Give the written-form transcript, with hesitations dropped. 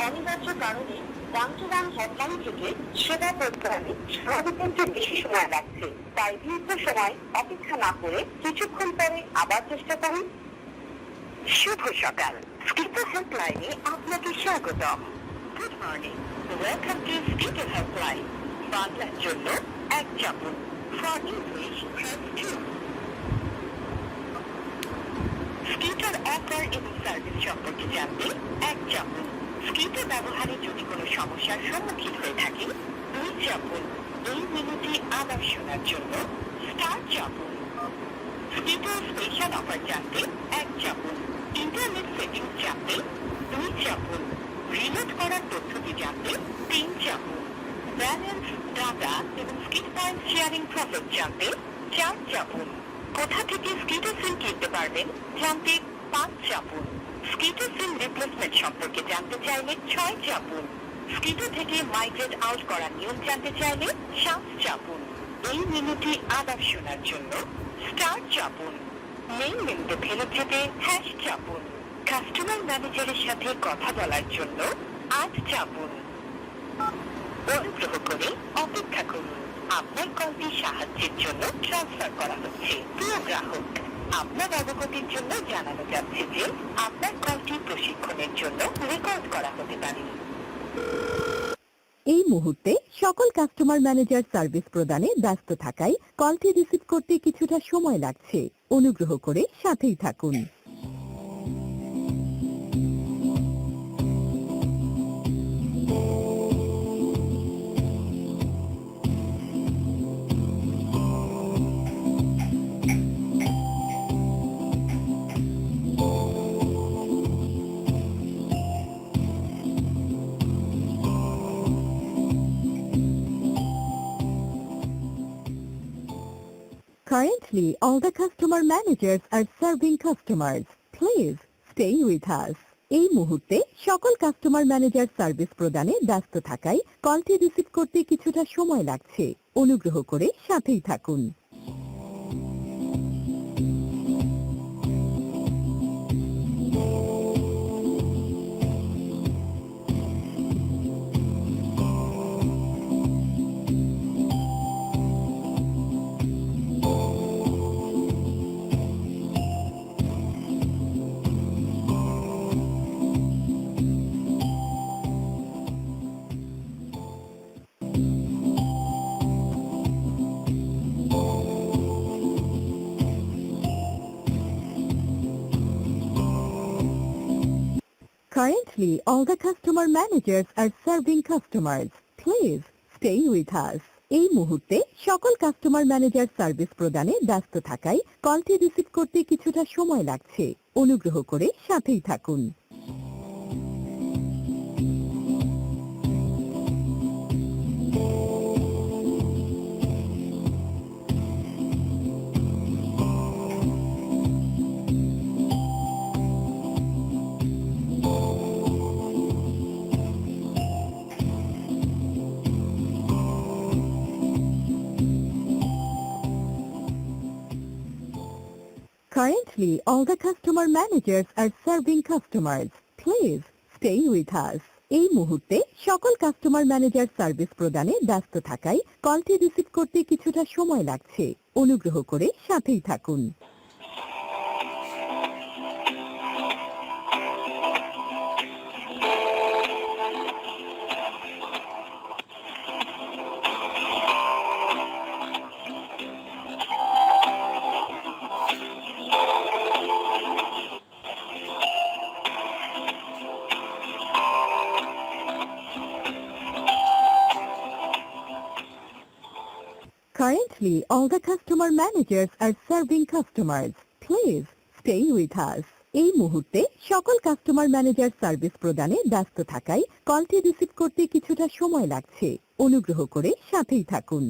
অনিবার্য কারণে down hotline থেকে সেবা প্রদানে সারাদিনকে বেশি সময় লাগছে। তাই দীর্ঘ সময় অপেক্ষা না করে কিছুক্ষণ পরে আবার চেষ্টা করুন। শুভ সকাল, স্কিপার হেল্পলাইনে আপনাকে স্বাগতম। Good morning, welcome to skipper helpline. বাংলার জন্য এক চাপুন, for English press 2। Skeeter offer এবং সার্ভিস সম্পর্কে জানতে এক চাপুন। স্কিটার ব্যবহারে যদি কোনো সমস্যার সম্মুখীন হয়ে থাকেন 2 চাপুন। এই মেনুটি আবার শোনার জন্য স্টার চাপুন। স্কিটার স্পেশাল অফার জানতে এক চাপুন। ইন্টারনেট সেটিংস জানতে 2 চাপুন। রিলোড করার পদ্ধতি জানতে 3 চাপুন। ব্যালেন্স, ডাটা এবং স্কিট পয়েন্ট শেয়ারিং প্রসেস জানতে 4 চাপুন। কোথা থেকে স্কিটার সিম কিনতে পারবেন জানতে 5 চাপুন। স্কিটার সিম রিপ্লেসমেন্ট সম্পর্কে জানতে চাইলে 6 চাপুন। স্কিটার থেকে মাইগ্রেট আউট করার নিয়ম জানতে চাইলে 7 চাপুন। এই মেনুটি আবার শোনার জন্য স্টার চাপুন। মেইন মেনুতে ফেরত যেতে হ্যাশ চাপুন। কাস্টমার ম্যানেজারের সাথে কথা বলার জন্য 8 চাপুন। অনুগ্রহ করে অপেক্ষা করুন, আপনার কলটি সাহায্যের জন্য ট্রান্সফার করা হচ্ছে। প্রিয় গ্রাহক, আপনার অবগতির জন্য জানানো যাচ্ছে যে আপনার কলটি প্রশিক্ষণের জন্য রেকর্ড করা হতে পারে। এই মুহূর্তে সকল কাস্টমার ম্যানেজার সার্ভিস প্রদানে ব্যস্ত থাকায় কলটি রিসিভ করতে কিছুটা সময় লাগছে। অনুগ্রহ করে সাথেই থাকুন। Currently, all the customer managers are serving customers. Please stay with us. এই মুহূর্তে সকল কাস্টমার ম্যানেজার সার্ভিস প্রদানে ব্যস্ত থাকায় কলটি রিসিভ করতে কিছুটা সময় লাগছে। অনুগ্রহ করে সাথেই থাকুন। Currently, all the customer managers are serving customers. Please stay with us. এই মুহূর্তে সকল কাস্টমার ম্যানেজার সার্ভিস প্রদানে ব্যস্ত থাকায় কলটি রিসিভ করতে কিছুটা সময় লাগছে। অনুগ্রহ করে সাথেই থাকুন। Currently, all the customer managers are serving customers. Please stay with us. এই মুহূর্তে সকল কাস্টমার ম্যানেজার সার্ভিস প্রদানে ব্যস্ত থাকায় কলটি রিসিভ করতে কিছুটা সময় লাগছে। অনুগ্রহ করে সাথেই থাকুন। Currently, all the customer managers are serving customers. Please stay with us. এই মুহূর্তে সকল কাস্টমার ম্যানেজার সার্ভিস প্রদানে ব্যস্ত থাকায় কলটি রিসিভ করতে কিছুটা সময় লাগছে। অনুগ্রহ করে সাথেই থাকুন।